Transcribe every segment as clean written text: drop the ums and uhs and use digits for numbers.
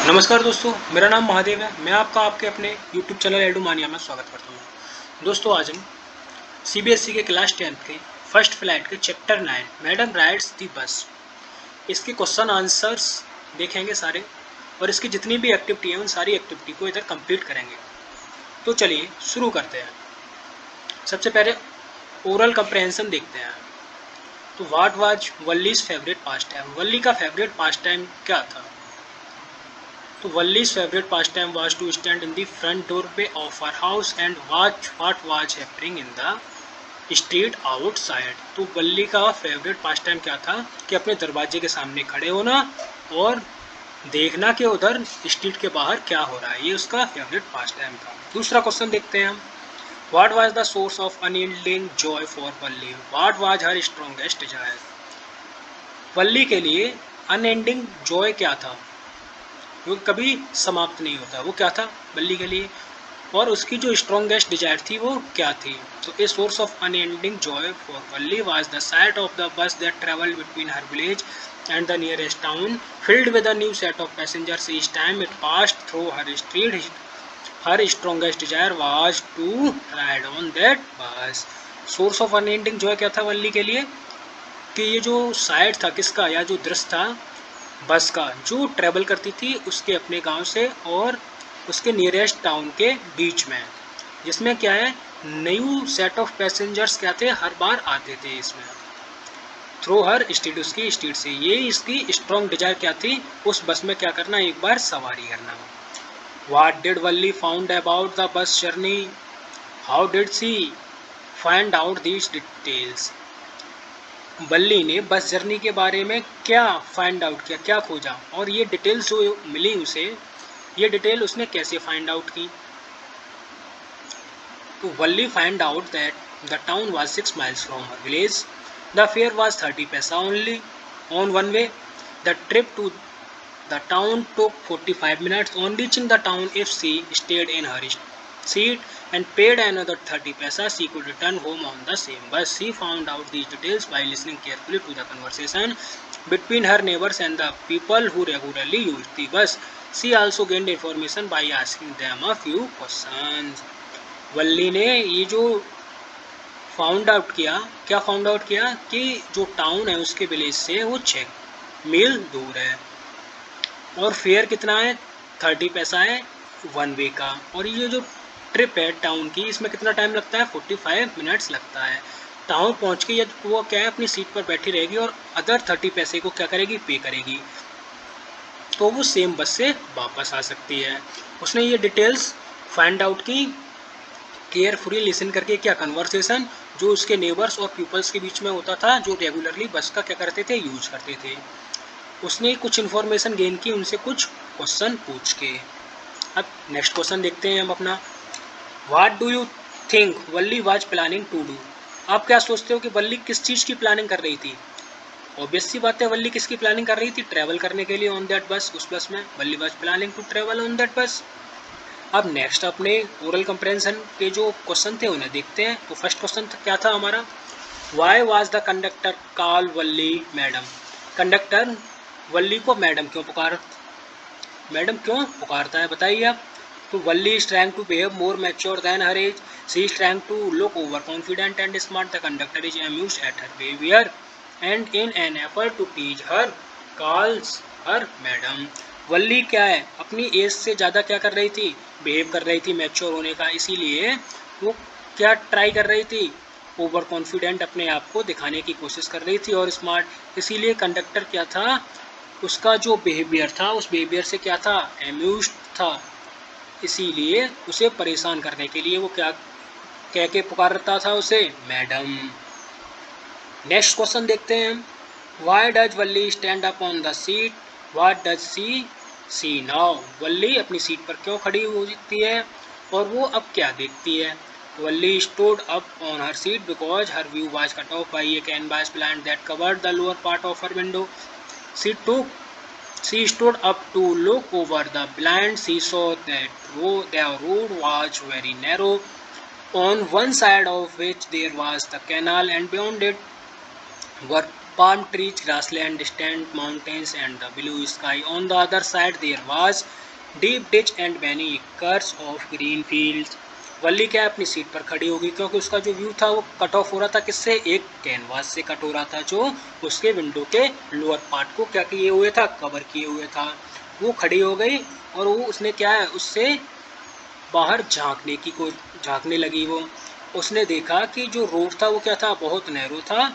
नमस्कार दोस्तों, मेरा नाम महादेव है। मैं आपका आपके अपने YouTube चैनल एडू मानिया में स्वागत करता हूँ। दोस्तों, आज हम CBSE के क्लास 10th के फर्स्ट फ्लाइट के चैप्टर 9 मैडम राइड्स दी बस, इसके क्वेश्चन आंसर्स देखेंगे सारे, और इसकी जितनी भी एक्टिविटी है उन सारी एक्टिविटी को इधर कंप्लीट करेंगे। तो चलिए शुरू करते हैं। सबसे पहले ओरल कंप्रहेंशन देखते हैं। तो what was Valli's favourite pastime? Valli का फेवरेट पास टाइम क्या था? तो Wally's favorite pastime was to stand in the front doorway of her house and watch what was happening in the street outside. तो वल्ली का favourite पास time क्या था कि अपने दरवाजे के सामने खड़े होना और देखना कि उधर स्ट्रीट के बाहर क्या हो रहा है। ये उसका फेवरेट पास टाइम था। दूसरा क्वेश्चन देखते हैं हम। What was the source of unending joy for Walli? What was her strongest desire? वल्ली के लिए अनएंडिंग जॉय क्या था, वो कभी समाप्त नहीं होता, वो क्या था वल्ली के लिए, और उसकी जो स्ट्रॉन्गेस्ट डिजायर थी वो क्या थी? तो a source of unending joy for Valli was the sight of the bus that travelled between her village and the nearest town filled with a new set of passengers each time it passed through her street. Her strongest desire was to ride on that bus. Source of unending joy क्या था वल्ली के लिए? कि ये जो site था किसका, या जो दृश्य था बस का, जो ट्रैवल करती थी उसके अपने गांव से और उसके नियरेस्ट टाउन के बीच में, जिसमें क्या है न्यू सेट ऑफ पैसेंजर्स क्या थे, हर बार आते थे इसमें, थ्रू हर स्ट्रीट, उसकी स्ट्रीट से। ये इसकी स्ट्रॉन्ग डिजायर क्या थी, उस बस में क्या करना, एक बार सवारी करना। What did Valli found about the bus journey? How did she find out these details? Valli ने बस जर्नी के बारे में क्या फाइंड आउट किया, क्या खोजा, और ये डिटेल्स जो मिली उसे, ये डिटेल उसने कैसे फाइंड आउट की? तो Valli find out that the town was 6 miles from her village. The fare was 30 paisa only on one way. The trip to the town took 45 minutes. On reaching the town, if she stayed in her seat and paid another 30 paisa, she could return home on the same bus. She found out these details by listening carefully to the conversation between her neighbors and the people who regularly used the bus. She also gained information by asking them a few questions. वल्ली ने ये जो found out किया, क्या found out किया कि जो town है उसके विलेज से वो 6 मील दूर है और फेयर कितना है, 30 पैसा है वन वे का, और ये जो ट्रिप है टाउन की, इसमें कितना टाइम लगता है, 45 मिनट्स लगता है। टाउन पहुंच के यदि वो क्या है अपनी सीट पर बैठी रहेगी और अदर 30 पैसे को क्या करेगी, पे करेगी, तो वो सेम बस से वापस आ सकती है। उसने ये डिटेल्स फाइंड आउट की केयरफुली लिसन करके, क्या कन्वर्सेशन जो उसके नेबर्स और पीपल्स के बीच में होता था, जो रेगुलरली बस का क्या करते थे, यूज करते थे। उसने कुछ इन्फॉर्मेशन गेन की उनसे कुछ क्वेश्चन पूछ के। अब नेक्स्ट क्वेश्चन देखते हैं हम अपना। What do you think Valli was planning to do? आप क्या सोचते हो कि वल्ली किस चीज़ की प्लानिंग कर रही थी? ऑब्वियस सी बात है, वल्ली किसकी प्लानिंग कर रही थी, ट्रैवल करने के लिए ऑन दैट बस, उस बस में Valli was planning to travel on that bus. अब नेक्स्ट अपने ओरल कंप्रहेंशन के जो क्वेश्चन थे उन्हें देखते हैं। तो फर्स्ट क्वेश्चन क्या था हमारा, why was the conductor call Valli madam? Conductor Valli को मैडम क्यों पुकारता है, बताइए आप। तो Valli is trying to behave more mature than her age. She is trying to look over confident and smart. The conductor is amused at her behaviour and in an effort to teach her calls her madam. Valli क्या है, अपनी as से ज़्यादा क्या कर रही थी, behave कर रही थी मैच्योर होने का, इसीलिए वो क्या ट्राई कर रही थी, ओवर कॉन्फिडेंट अपने आप को दिखाने की कोशिश कर रही थी, और स्मार्ट, इसीलिए कंडक्टर क्या था, उसका जो बिहेवियर था उस बिहेवियर से क्या था, एम्यूज्ड था, इसीलिए उसे परेशान करने के लिए वो क्या कह के पुकारता था उसे, मैडम. नेक्स्ट क्वेश्चन देखते हैं हम. Why does Valli stand up on the seat? What does she now? Valli अपनी सीट पर क्यों खड़ी होती है और वो अब क्या देखती है? Valli stood up on her seat because her view was cut off by a canvas blind that covered the lower part of her window. She stood up to look over the blind. She saw that the road was very narrow, on one side of which there was the canal, and beyond it were palm trees, grassland, distant mountains, and the blue sky. On the other side, there was deep ditch and many acres of green fields. वल्ली क्या है, अपनी seat पर खड़ी होगी क्योंकि उसका जो view था वो कट ऑफ हो रहा था, किससे, एक कैनवास से कट हो रहा था जो उसके विंडो के लोअर पार्ट को क्या किए हुए था, कवर किए हुए था। वो खड़ी हो गई और वो उसने क्या है, उससे बाहर झांकने लगी। वो उसने देखा कि जो रोड था वो क्या था, बहुत नैरो था,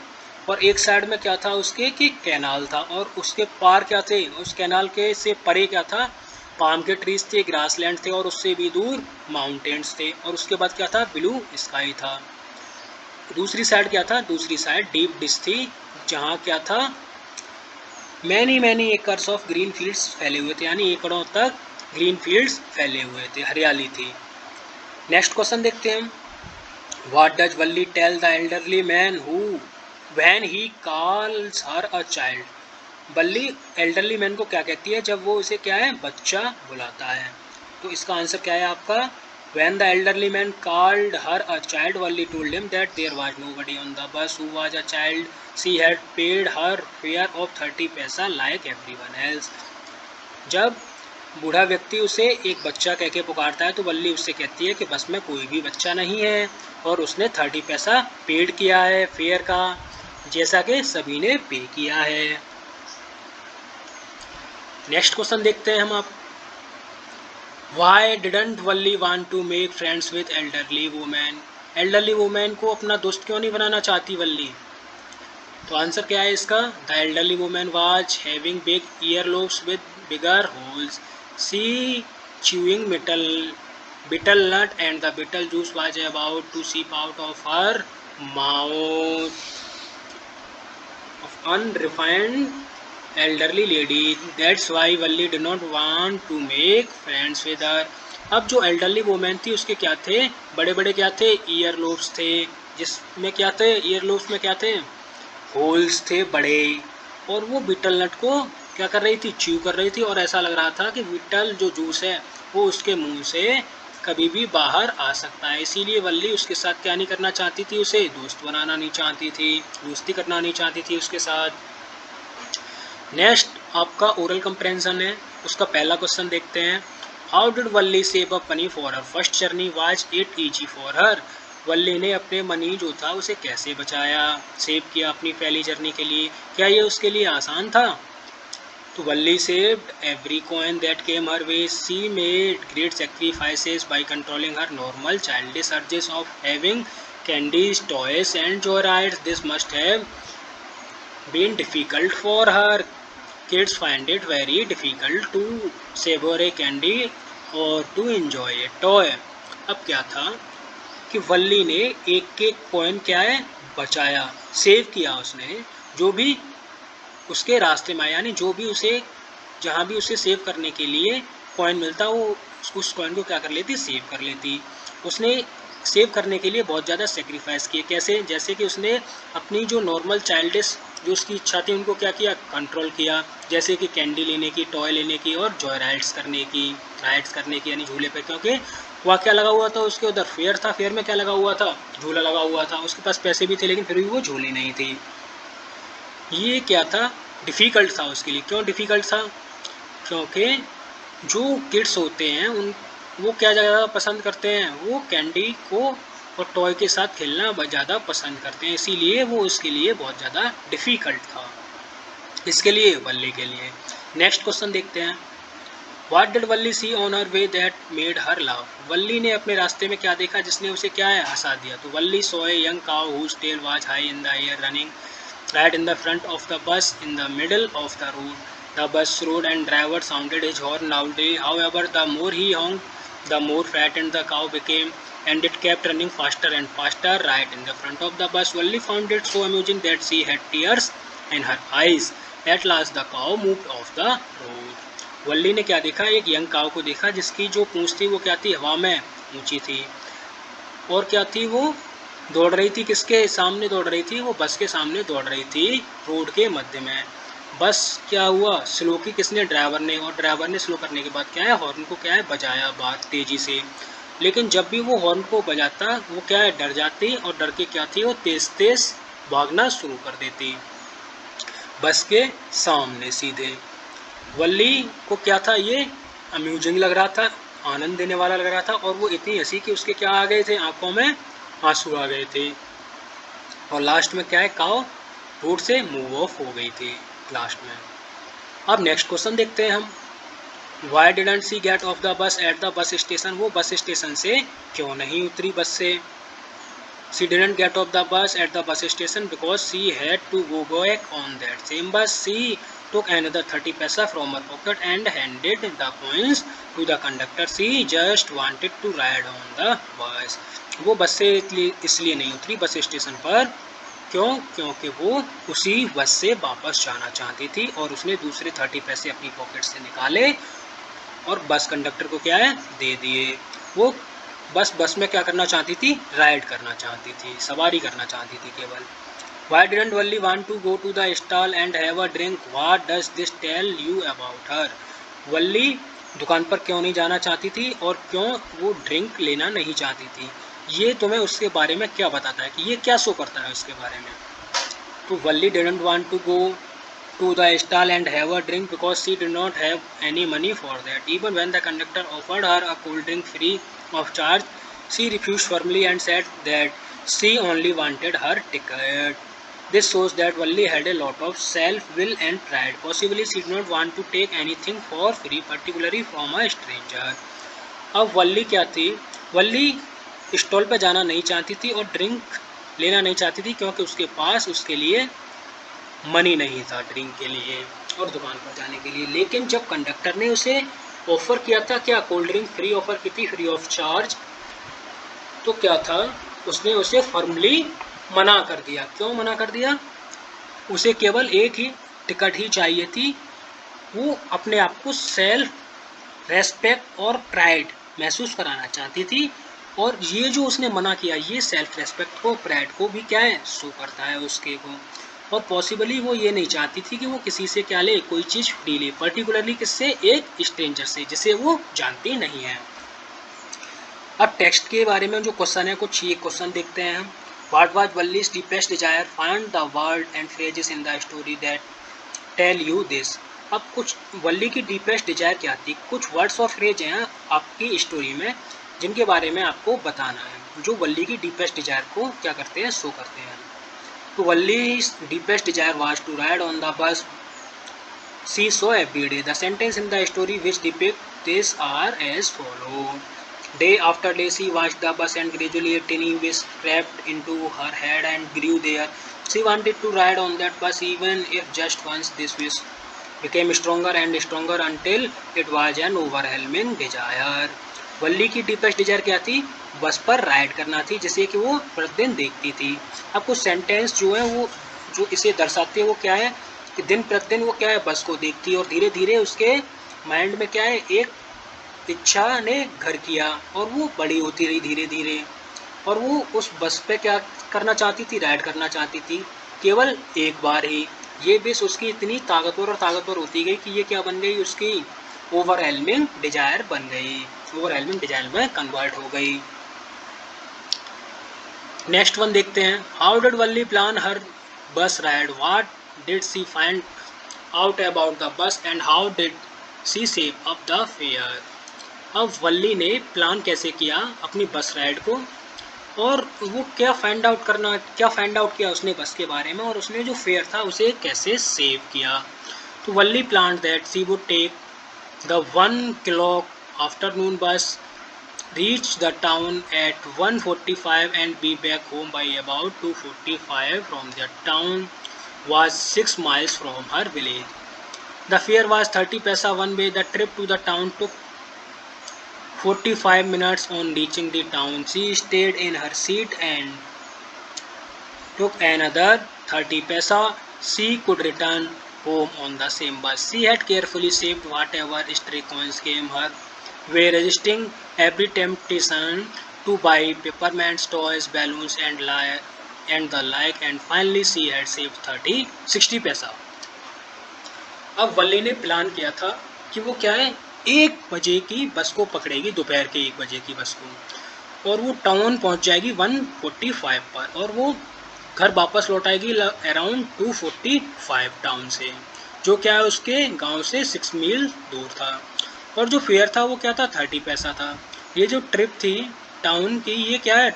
और एक साइड में क्या था उसके कि कैनाल था, और उसके पार क्या थे, उस कैनाल के से परे क्या था, पाम के ट्रीज थे, ग्रासलैंड थे, और उससे भी दूर माउंटेन्स थे, और उसके बाद क्या था, ब्लू स्काई था। दूसरी साइड क्या था, दूसरी साइड डीप डिश थी, जहाँ क्या था, many many acres of green fields फैले हुए थे, यानी एकड़ों तक ग्रीन फील्ड्स फैले हुए थे, हरियाली थी। नेक्स्ट क्वेश्चन देखते हैं। What does Valli tell the elderly man who when he calls her a child? Valli elderly man को क्या कहती है जब वो उसे क्या है, बच्चा बुलाता है? तो इसका आंसर क्या है आपका, when the elderly man called her a child Valli told him that there was nobody on the bus who was a child, she had paid her fare of 30 paisa like everyone else. जब बूढ़ा व्यक्ति उसे एक बच्चा कह के पुकारता है तो वल्ली उससे कहती है कि बस में कोई भी बच्चा नहीं है और उसने 30 पैसा पेड किया है फेयर का, जैसा कि सभी ने पे किया है। नेक्स्ट क्वेश्चन देखते हैं हम। आप why didn't Valli want to make friends with elderly women? Elderly women को अपना दोस्त क्यों नहीं बनाना चाहती वल्ली? तो आंसर क्या है इसका, the elderly women was having big ear lobes with bigger holes, she chewing betel nut and the betel juice was about to seep out of her mouth of unrefined elderly lady. That's why Valli did not want to make friends with her. अब जो elderly women थी उसके क्या थे, बड़े बड़े क्या थे, ईयर लोब्स थे, जिसमें क्या थे, ईयर लोब्स में क्या थे, होल्स थे बड़े, और वो बीटल नट को क्या कर रही थी, च्यू कर रही थी, और ऐसा लग रहा था कि बीटल जो जूस है वो उसके मुंह से कभी भी बाहर आ सकता है। इसीलिए वल्ली उसके साथ क्या नहीं करना चाहती थी, उसे दोस्त बनाना नहीं चाहती थी, दोस्ती करना नहीं चाहती थी उसके साथ। नेक्स्ट आपका ओरल कंप्रेंशन है, उसका पहला क्वेश्चन देखते हैं। How did Valli save a money for her first journey, was it easy for her? Valli ने अपने मनी जो था उसे कैसे बचाया, सेव किया अपनी पहली जर्नी के लिए, क्या ये उसके लिए आसान था? तो वल्ली saved every coin that came her way. She made great sacrifices by controlling her normal childish urges of having candies, toys, and joyrides. This must have been difficult for her. Kids find it very difficult to savor a candy or to enjoy a toy. अब क्या था कि वल्ली ने एक एक coin क्या है, बचाया, सेव किया उसने, जो भी उसके रास्ते में, यानी जो भी उसे, जहाँ भी उसे सेव करने के लिए कॉइन मिलता वो उस कॉइन को क्या कर लेती, सेव कर लेती। उसने सेव करने के लिए बहुत ज़्यादा सेक्रीफाइस किए, कैसे, जैसे कि उसने अपनी जो नॉर्मल चाइल्डिश जो उसकी इच्छा थी उनको क्या किया, कंट्रोल किया, जैसे कि कैंडी लेने की, टॉय लेने की, और जॉय राइड्स करने की यानी झूले पे, क्योंकि वहाँ क्या लगा हुआ था, उसके उधर फेयर था, फेयर में क्या लगा हुआ था, झूला लगा हुआ था, उसके पास पैसे भी थे लेकिन फिर भी वो झूली नहीं थी। ये क्या था, डिफ़िकल्ट था उसके लिए। क्यों डिफ़िकल्ट था, क्योंकि जो किड्स होते हैं उन वो क्या ज़्यादा पसंद करते हैं, वो कैंडी को और टॉय के साथ खेलना ज़्यादा पसंद करते हैं, इसीलिए वो उसके लिए बहुत ज़्यादा डिफ़िकल्ट था, इसके लिए, वल्ली के लिए। नेक्स्ट क्वेश्चन देखते हैं। What did Valli see on her way that made her laugh? Valli ने अपने रास्ते में क्या देखा जिसने उसे क्या है, हंसा दिया? तो Valli saw a young cow whose tail was high in the air running right in the front of the bus in the middle of the road. The bus rode and driver sounded his horn loudly. However, the more he honked, the more frightened the cow became, and it kept running faster and faster right in the front of the bus. Wally found it so amusing that she had tears in her eyes. At last, the cow moved off the road. वल्ली ने क्या देखा, एक young काव को देखा जिसकी जो पूंछ थी वो क्या थी, हवा में ऊंची थी, और क्या थी, वो दौड़ रही थी, किसके सामने दौड़ रही थी, वो बस के सामने दौड़ रही थी, रोड के मध्य में। बस क्या हुआ, स्लो की किसने, ड्राइवर ने, और ड्राइवर ने स्लो करने के बाद क्या है, हॉर्न को क्या है, बजाया बात तेज़ी से। लेकिन जब भी वो हॉर्न को बजाता वो क्या है, डर जाती, और डर के क्या थी, वो तेज़ तेज़ भागना शुरू कर देती। बस के सामने सीधे। वल्ली को क्या था, ये अम्यूजिंग लग रहा था, आनंद देने वाला लग रहा था, और वो इतनी हंसी कि उसके क्या आ गए थे, आंखों में आंसू आ गए थे। और लास्ट में क्या है, काव रोड से मूव ऑफ हो गई थी लास्ट में। अब नेक्स्ट क्वेश्चन देखते हैं हम। Why didn't she get off the bus at the bus station, वो बस स्टेशन से क्यों नहीं उतरी बस से। She didn't get off the bus at the bus station because she had to go back on that same bus. She took another 30 paisa from her pocket and handed the coins to the conductor. She just wanted to ride on the bus. वो बस से इसलिए नहीं उतरी bus station पर, क्यों, क्योंकि वो उसी बस से वापस जाना चाहती थी और उसने दूसरे 30 पैसे अपनी पॉकेट से निकाले और बस कंडक्टर को क्या है, दे दिए। वो बस में क्या करना चाहती थी, राइड करना चाहती थी, सवारी करना चाहती थी केवल। Why didn't Valli want to go to the stall and have a drink? What does this tell you about her? वल्ली दुकान पर क्यों नहीं जाना चाहती थी और क्यों वो ड्रिंक लेना नहीं चाहती थी, ये तुम्हें उसके बारे में क्या बताता है, कि ये क्या शो करता है उसके बारे में। तो वल्ली didn't want to go to the stall and have a drink because she did not have any money for that. Even when the conductor offered her a cool drink free of charge, she refused firmly and said that she only wanted her ticket. This shows that Valli had a lot of self-will and pride. Possibly she did not want to take anything for free, particularly from a stranger. अब वल्ली क्या थी, वल्ली stall पे जाना नहीं चाहती थी और drink लेना नहीं चाहती थी क्योंकि उसके पास उसके लिए मनी नहीं था ड्रिंक के लिए और दुकान पर जाने के लिए। लेकिन जब कंडक्टर ने उसे ऑफ़र किया था, क्या कोल्ड ड्रिंक फ्री ऑफ़र की थी, फ्री ऑफ चार्ज, तो क्या था, उसने उसे फर्मली मना कर दिया। क्यों मना कर दिया, उसे केवल एक ही टिकट ही चाहिए थी। वो अपने आप को सेल्फ रेस्पेक्ट और प्राइड महसूस कराना चाहती थी और ये जो उसने मना किया, ये सेल्फ रेस्पेक्ट को, प्राइड को भी क्या है, शो करता है उसके को। और पॉसिबली वो ये नहीं चाहती थी कि वो किसी से क्या ले, कोई चीज़ फ्री ले, पर्टिकुलरली किससे, एक स्ट्रेंजर से जिसे वो जानती नहीं है। अब टेक्स्ट के बारे में जो क्वेश्चन है, कुछ ये क्वेश्चन देखते हैं हम। What was Valli's deepest desire, find the word and phrases in the story that tell you this. अब कुछ वल्ली की डीपेस्ट डिजायर क्या थी, कुछ वर्ड्स और फ्रेज हैं आपकी स्टोरी में जिनके बारे में आपको बताना है, जो वल्ली की डीपेस्ट डिजायर को क्या करते हैं, शो करते हैं। तो Wally's deepest desire was to ride on the bus she saw every day. The sentences in the story which depict this are as follow. Day after day she watched the bus and gradually a tiny wish crept into her head and grew there. She wanted to ride on that bus even if just once. This wish became stronger and stronger until it was an overwhelming desire. वल्ली की deepest Dzire क्या थी, बस पर ride करना थी जिसे कि वो प्रतिदिन देखती थी। अब कुछ सेंटेंस जो है वो जो इसे दर्शाते हैं वो क्या है, कि दिन प्रतिदिन वो क्या है, बस को देखती और धीरे धीरे उसके माइंड में क्या है, एक इच्छा ने घर किया और वो बड़ी होती रही धीरे धीरे और वो उस बस पे क्या करना चाहती थी, राइड करना चाहती थी केवल एक बार ही। ये विश उसकी इतनी ताकतवर होती गई कि ये क्या बन गई, उसकी ओवरवेलमिंग डिजायर बन गई, ओवरवेलमिंग डिजायर में कन्वर्ट हो गई। नेक्स्ट वन देखते हैं। How did Valli plan her bus ride, what did she find out about the bus and how did she save up the fare. अब वल्ली ने प्लान कैसे किया अपनी बस राइड को और वो क्या फाइंड आउट किया उसने बस के बारे में और उसने जो फेयर था उसे कैसे सेव किया। तो Valli plan that she would take the 1 o'clock afternoon bus, reach the town at 1:45 and be back home by about 2:45. From the town was 6 miles from her village. The fare was 30 paisa one way. The trip to the town took 45 minutes. On reaching the town, she stayed in her seat and took another 30 paisa. She could return home on the same bus. She had carefully saved whatever stray coins came her way, resisting every temptation to buy peppermints, toys, balloons, and the like. And finally, she had saved 60 पैसा. अब वल्ली ने plan किया था कि वो क्या है, 1 बजे की बस को पकड़ेगी, दोपहर के 1 बजे की बस को, और वो टाउन पहुंच जाएगी 1:45 पर और वो घर वापस लौट आएगी अराउंड 245 टाउन से, जो क्या है उसके गांव से 6 मील दूर था। और जो फेयर था वो क्या था, 30 पैसा था। ये जो ट्रिप थी टाउन की, ये क्या है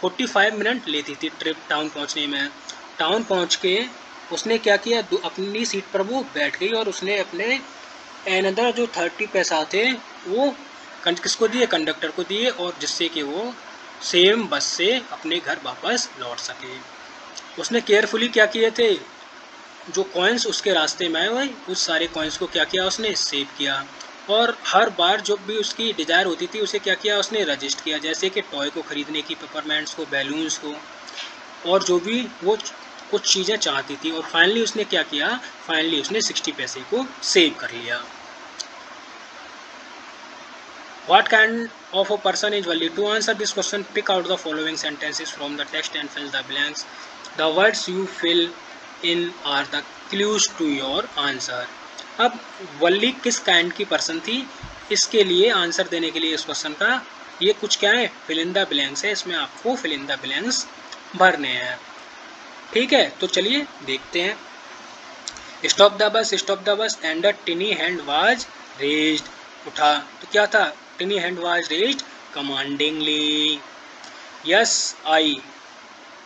45 मिनट लेती थी ट्रिप टाउन पहुंचने में। टाउन पहुंच के उसने क्या किया, अपनी सीट पर वो बैठ गई और उसने अपने एनदर जो 30 पैसा थे वो किसको दिए, कंडक्टर को दिए, और जिससे कि वो सेम बस से अपने घर वापस लौट सके। उसने केयरफुली क्या किए थे, जो कॉइन्स उसके रास्ते में आए हुए उस सारे कॉइन्स को क्या किया, उसने सेव किया। और हर बार जब भी उसकी डिज़ायर होती थी उसे क्या किया, उसने रजिस्टर किया, जैसे कि टॉय को ख़रीदने की, पेपरमेंट्स को, बैलून्स को, और जो भी वो कुछ चीज़ें चाहती थी। और फाइनली उसने क्या किया, फाइनली उसने 60 पैसे को सेव कर लिया। What kind of a person is Valli? To answer this question, pick out the following sentences from the text and fill the blanks. The words you fill in are the clues to your answer. अब वल्ली किस kind की person थी, इसके लिए answer देने के लिए इस क्वेश्चन का ये कुछ क्या है, फिल इन द ब्लैंक्स है। इसमें आपको फिल इन द ब्लैंक्स भरने हैं। ठीक है, तो चलिए देखते हैं। Stop the bus and the tiny hand was raised. उठा तो क्या था, tiny hand was raised commandingly. Yes I,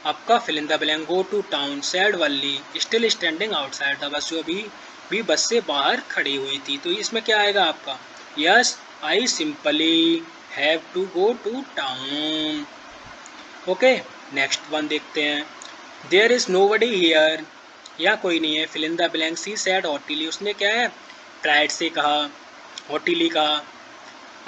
आपका fill in the blank. Go to town said Valli still standing outside the bus, जो अभी भी बस से बाहर खड़ी हुई थी। तो इसमें क्या आएगा आपका, yes I simply have to go to town. Okay, next one देखते हैं। देयर इज नोबडी हियर, या कोई नहीं है, fill in the blank. She said hotly, उसने क्या है प्राइड से कहा, हॉटिली कहा।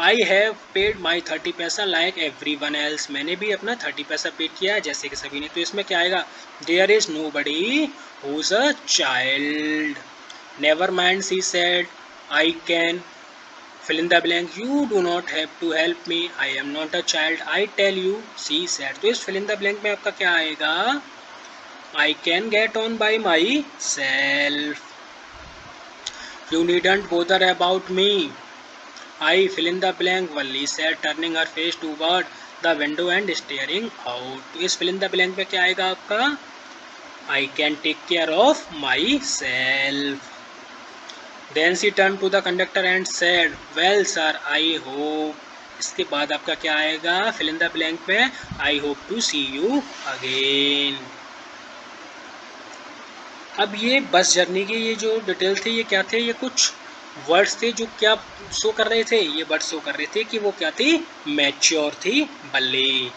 I have paid my 30 paisa like every one else, मैंने भी अपना 30 पैसा पेड किया है जैसे कि सभी ने। तो इसमें क्या आएगा, there is nobody whose a child. Never mind she said I can fill in the blank. You do not have to help me, I am not a child, I tell you she said। तो इस fill in the blank में आपका क्या आएगा, I can get on by myself। You needn't bother about me, I fill in the blank, Valli said turning her face toward the window and staring out। तो इस fill in the blank में क्या आएगा आपका, I can take care of myself। Then she turned to the conductor and said, well sir, I hope। इसके बाद आपका क्या आएगा, fill in the blank में I hope to see you again। अब ये बस जर्नी की ये जो डिटेल थी ये क्या थे, ये कुछ वर्ड्स थे जो क्या शो कर रहे थे, ये वर्ड्स शो कर रहे थे कि वो क्या थी, मैच्योर थी बल्ली।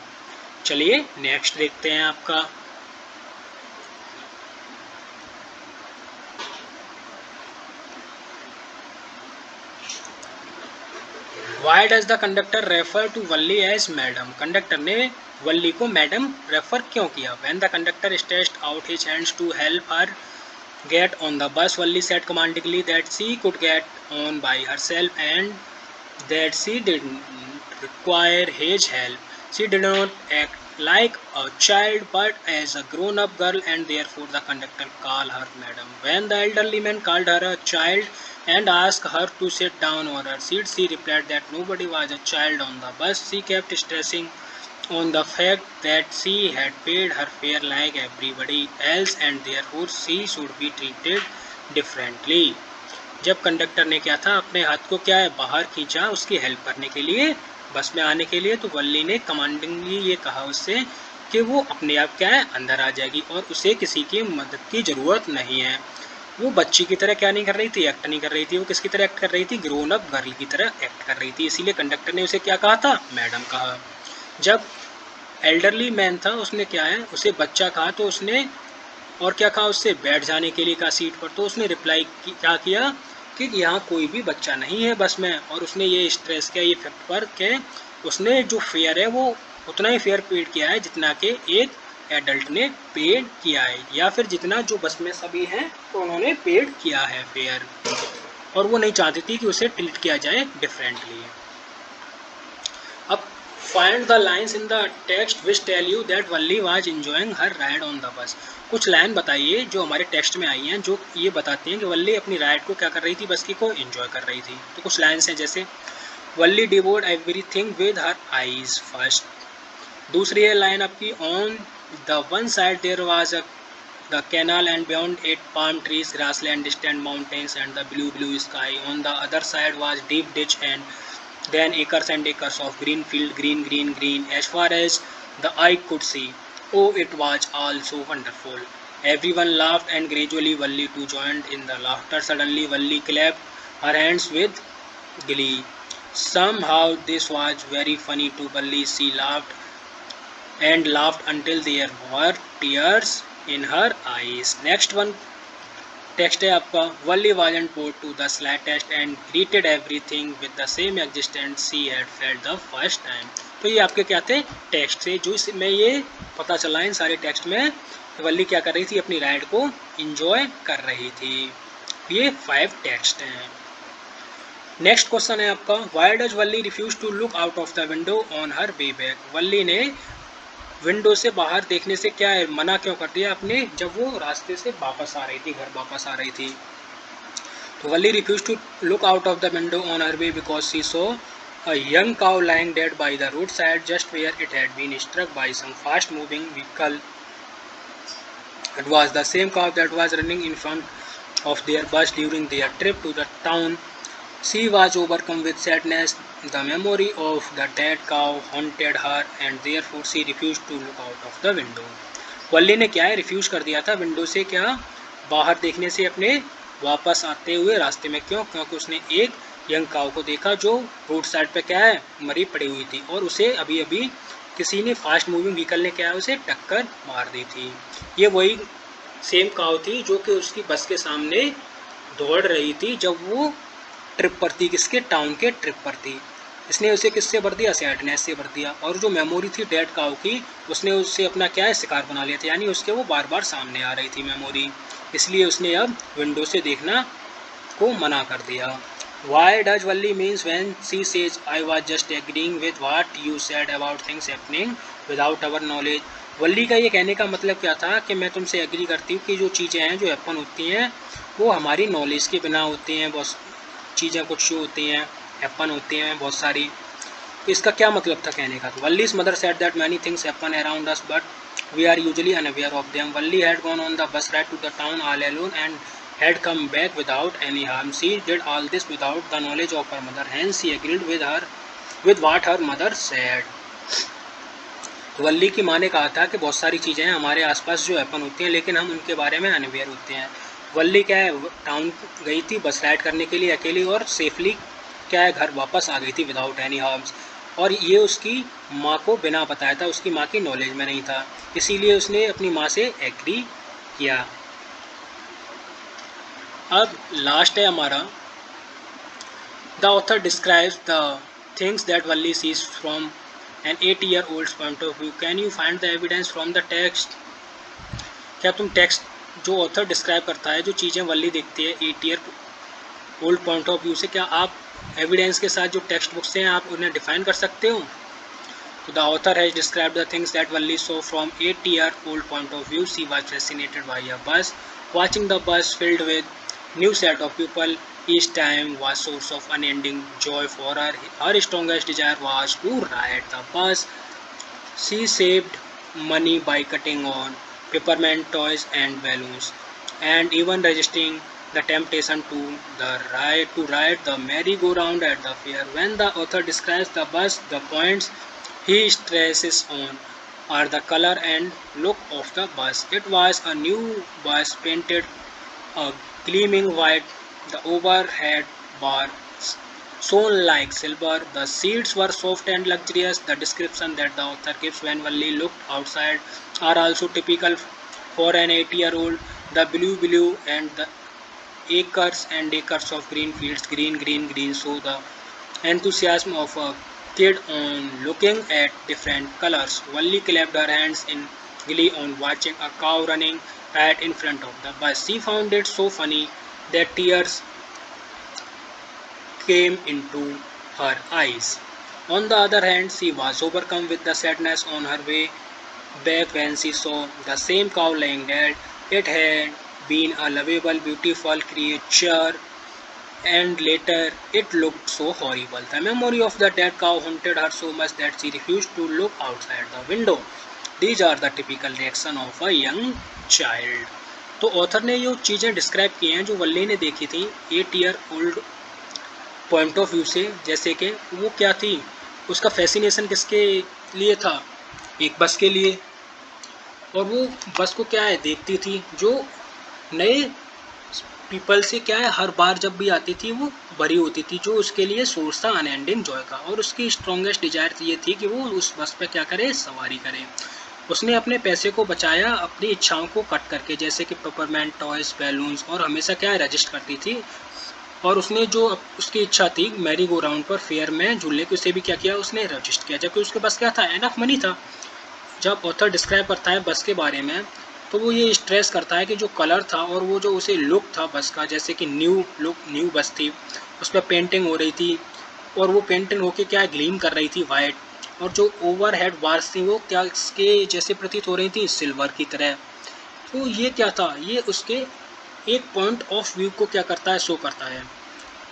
चलिए नेक्स्ट देखते हैं आपका। Why does the conductor refer to Valli as madam, conductor ने वल्ली को मैडम रेफर क्यों किया। When the conductor stretched out his hands to help her get on the bus, Valli said commandingly that she could get on by herself and that she didn't require his help. She did not act like a child but as a grown-up girl, and therefore the conductor called her madam. When the elderly man called her a child and asked her to sit down on her seat, she replied that nobody was a child on the bus. She kept stressing on the fact that she had paid her fare like everybody else and therefore she should be treated differently। जब conductor ने क्या था, अपने हाथ को क्या है बाहर खींचा उसकी हेल्प करने के लिए, बस में आने के लिए, तो वल्ली ने कमांडिंगली ये कहा उससे कि वो अपने आप क्या है अंदर आ जाएगी और उसे किसी की मदद की ज़रूरत नहीं है। वो बच्ची की तरह क्या नहीं कर रही थी, एक्ट नहीं कर रही थी, वो किसकी तरह एक्ट कर रही थी, ग्रोन अप गर्ल की तरह एक्ट कर रही थी। इसीलिए कंडक्टर ने उसे क्या कहा था, मैडम कहा। जब एल्डरली मैन था उसने क्या है उसे बच्चा कहा, तो उसने और क्या कहा, उससे बैठ जाने के लिए कहा सीट पर। तो उसने रिप्लाई क्या किया कि यहाँ कोई भी बच्चा नहीं है बस में, और उसने ये स्ट्रेस किया ये फैक्ट पर कि उसने जो फेयर है वो उतना ही फेयर पेड किया है जितना कि एक एडल्ट ने पेड किया है, या फिर जितना जो बस में सभी हैं तो उन्होंने पेड किया है फेयर, और वो नहीं चाहती थी कि उसे ट्रीट किया जाए डिफरेंटली। अब find the lines in the text which tell you that Valli was enjoying her ride on the bus। कुछ लाइन बताइए जो हमारे टेक्स्ट में आई हैं जो ये बताती हैं कि वल्ली अपनी राइड को क्या कर रही थी, बस की को एंजॉय कर रही थी। तो कुछ लाइन्स हैं जैसे वल्ली devoured everything with her eyes first। दूसरी है लाइन आपकी, on The one side there was the canal, and beyond it palm trees, grassland, distant mountains, and the blue sky. On the other side was deep ditch, and then acres and acres of green field, green, as far as the eye could see. Oh, it was all so wonderful. Everyone laughed, and gradually Valli too joined in the laughter. Suddenly Valli clapped her hands with glee. Somehow this was very funny to Valli. She laughed and laughed until there were tears in her eyes. Next one text है आपका Valli wasn't bored to the slightest and greeted everything with the same existence she had felt the first time. तो ये आपके क्या थे text थे जो इसमें ये पता चला इन सारे टेक्स्ट में वल्ली क्या कर रही थी अपनी राइड को इंजॉय कर रही थी. ये 5 टेक्स्ट हैं. नेक्स्ट क्वेश्चन है आपका why does Valli refuse to look out of the window on her way back. Valli ने विंडो से बाहर देखने से क्या है मना क्यों कर दिया अपने जब वो रास्ते से वापस आ रही थी घर वापस आ रही थी. तो Valli refuse to look out of the window on her way because she saw a young cow lying dead by the roadside just where it had been struck by some fast moving vehicle. It was the same cow that was running in front of their bus during their trip to the town. She was overcome with sadness. The memory of the dead cow haunted her and therefore she refused to look out of the window. वल्ली ने क्या है refuse कर दिया था window से क्या बाहर देखने से अपने वापस आते हुए रास्ते में. क्यों? क्योंकि उसने एक यंग काऊ को देखा जो रोड साइड पे क्या है मरी पड़ी हुई थी और उसे अभी अभी किसी ने फास्ट मूविंग व्हीकल ने क्या है उसे टक्कर मार दी थी. ये वही सेम काऊ थी जो कि उसकी बस के सामने दौड़ रही थी जब वो ट्रिप पर थी किसके टाउन के ट्रिप पर थी. इसने उसे किससे भर दिया सैडनेस से भर दिया और जो मेमोरी थी डेड काऊ की उसने उससे अपना क्या है शिकार बना लिया था यानी उसके वो बार बार सामने आ रही थी मेमोरी. इसलिए उसने अब विंडो से देखना को मना कर दिया. Why does Valli means when she says I was just agreeing with what you said about things happening without our knowledge. वल्ली का ये कहने का मतलब क्या था कि मैं तुमसे एग्री करती हूँ कि जो चीज़ें हैं जो हैपन होती हैं वो हमारी नॉलेज के बिना होती हैं. बहुत चीज़ें कुछ शो होती हैं हैपन होती हैं बहुत सारी. इसका क्या मतलब था कहने का. तो वल्ली's mother said that many things happen around us but we are usually unaware of them. Valli had gone on the bus ride to the town all alone and had come back without any harm. She did all this without the knowledge of her mother. Hence she agreed with what her mother said. वल्ली की माँ ने कहा था कि बहुत सारी चीज़ें हमारे आसपास जो हैपन होती हैं लेकिन हम उनके बारे में अनअवेयर होते हैं. वल्ली क्या है टाउन गई थी बस राइड करने के लिए अकेली और सेफली क्या है घर वापस आ गई थी विदाउट एनी हार्म्स. और ये उसकी माँ को बिना बताया था उसकी माँ की नॉलेज में नहीं था इसीलिए उसने अपनी माँ से एग्री किया. अब लास्ट है हमारा the author describes the things that Valli sees from an 8-year-old's point of view. Can you find the evidence from the text. क्या तुम टेक्स्ट जो ऑथर डिस्क्राइब करता है जो चीज़ें वल्ली देखती है 8-year-old पॉइंट ऑफ व्यू से क्या आप एविडेंस के साथ जो टेक्स्ट बुक्स हैं आप उन्हें डिफाइन कर सकते हो. तो the author has described the things that Valli saw from 8-year-old point of view. She was fascinated by a bus. Watching the bus filled with new set of people each time was source of unending joy for her. Her strongest desire was to ride the bus. She saved money by cutting on peppermint toys and balloons, and even resisting the temptation to ride the merry-go-round at the fair. When the author describes the bus, the points he stresses on are the color and look of the bus. It was a new bus painted a gleaming white, the overhead bar shone like silver, the seats were soft and luxurious. The description that the author gives when Valli looked outside are also typical for an 8-year-old. The blue and the acres and acres of green fields, green, so the enthusiasm of a kid on looking at different colors. Valli clapped her hands in glee on watching a cow running right in front of the bus. She found it so funny that tears came into her eyes. On the other hand, she was overcome with the sadness on her way back when she saw the same cow lying dead. It had been a lovable, beautiful creature and later it looked so horrible. The memory of the dead cow haunted her so much that she refused to look outside the window. These are the typical reaction of a young child. तो author ने ये चीज़ें describe की हैं जो वल्ली ने देखी थी 8 year old point of view से। जैसे कि वो क्या थी, उसका फैसिनेशन किसके लिए था, एक बस के लिए। और वो बस को क्या है देखती थी, जो नए पीपल से क्या है हर बार जब भी आती थी वो भरी होती थी, जो उसके लिए सोर्स था अनएंडिंग जॉय का। और उसकी स्ट्रॉन्गेस्ट डिजायर ये थी कि वो उस बस पे क्या करे, सवारी करे। उसने अपने पैसे को बचाया अपनी इच्छाओं को कट करके, जैसे कि पेपरमेंट, टॉयज, बैलून्स, और हमेशा क्या है रजिस्ट करती थी। और उसने जो उसकी इच्छा थी मैरी गो राउंड पर फेयर में झूलने की, उसे भी क्या किया, उसने रजिस्ट किया, जबकि उसके पास क्या था, एनफ मनी था। जब ऑथर डिस्क्राइब करता है बस के बारे में तो वो ये स्ट्रेस करता है कि जो कलर था और वो जो उसे लुक था बस का, जैसे कि न्यू लुक, न्यू बस थी, उस पर पेंटिंग हो रही थी और वो पेंटिंग होके क्या ग्लीम कर रही थी वाइट। और जो ओवर हेड बार्स थी वो क्या इसके जैसे प्रतीत हो रही थी, सिल्वर की तरह। तो ये क्या था, ये उसके एक पॉइंट ऑफ व्यू को क्या करता है, शो करता है।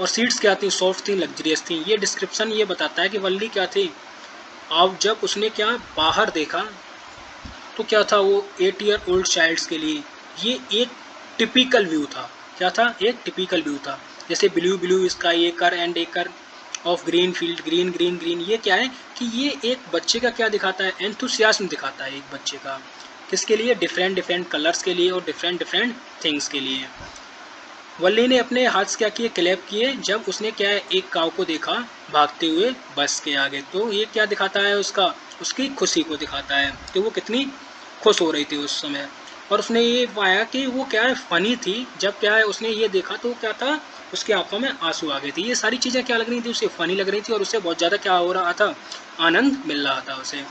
और सीट्स क्या थी, सॉफ्ट थी, लग्जरियस थी। ये डिस्क्रिप्शन ये बताता है कि वल्ली क्या थी। अब जब उसने क्या बाहर देखा तो क्या था, वो 8 ईयर ओल्ड चाइल्ड्स के लिए ये एक टिपिकल व्यू था। क्या था, एक टिपिकल व्यू था। जैसे blue blue sky, acre and acre of green field, green green green. ये क्या है कि ये एक बच्चे का क्या दिखाता है, एंथुसियाज्म दिखाता है एक बच्चे का। किसके लिए, डिफरेंट डिफरेंट कलर्स के लिए और डिफरेंट डिफरेंट थिंग्स के लिए। वल्ली ने अपने हाथ क्या किए, क्लैप किए, जब उसने क्या है एक काव को देखा भागते हुए बस के आगे। तो ये क्या दिखाता है, उसका उसकी खुशी को दिखाता है कि वो कितनी खुश हो रही थी उस समय। और उसने ये पाया कि वो क्या है फनी थी। जब क्या है उसने ये देखा तो क्या था, उसकी आंखों में आंसू आ गए थे। ये सारी चीज़ें क्या लग रही थी, उसे फनी लग रही थी और उसे बहुत ज़्यादा क्या हो रहा था, आनंद मिल रहा था उसे।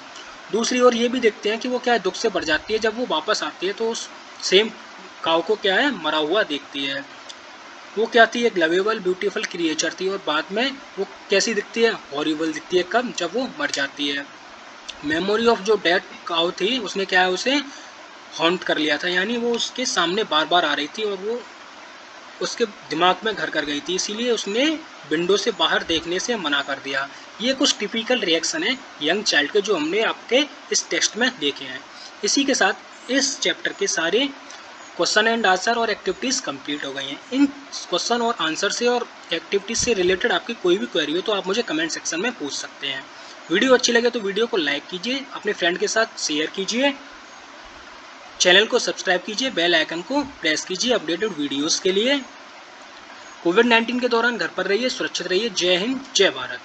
दूसरी ओर ये भी देखते हैं कि वो क्या है दुख से भर जाती है जब वो वापस आती है तो उस सेम काव को क्या है मरा हुआ देखती है। वो क्या थी, एक लवेबल ब्यूटीफुल क्रिएचर थी। और बाद में वो कैसी दिखती है, हॉरिबल दिखती है। कब, जब वो मर जाती है। मेमोरी ऑफ जो डेड काउ थी उसने क्या है उसे हॉन्ट कर लिया था, यानी वो उसके सामने बार बार आ रही थी और वो उसके दिमाग में घर कर गई थी, इसीलिए उसने विंडो से बाहर देखने से मना कर दिया। ये कुछ टिपिकल रिएक्शन है यंग चाइल्ड के जो हमने आपके इस टेक्स्ट में देखे हैं। इसी के साथ इस चैप्टर के सारे क्वेश्चन एंड आंसर और एक्टिविटीज़ कंप्लीट हो गई हैं। इन क्वेश्चन और आंसर से और एक्टिविटीज़ से रिलेटेड आपकी कोई भी क्वेरी हो तो आप मुझे कमेंट सेक्शन में पूछ सकते हैं। वीडियो अच्छी लगे तो वीडियो को लाइक कीजिए, अपने फ्रेंड के साथ शेयर कीजिए, चैनल को सब्सक्राइब कीजिए, बेल आइकन को प्रेस कीजिए अपडेटेड वीडियोज़ के लिए। कोविड-19 के दौरान घर पर रहिए, सुरक्षित रहिए। जय हिंद, जय भारत।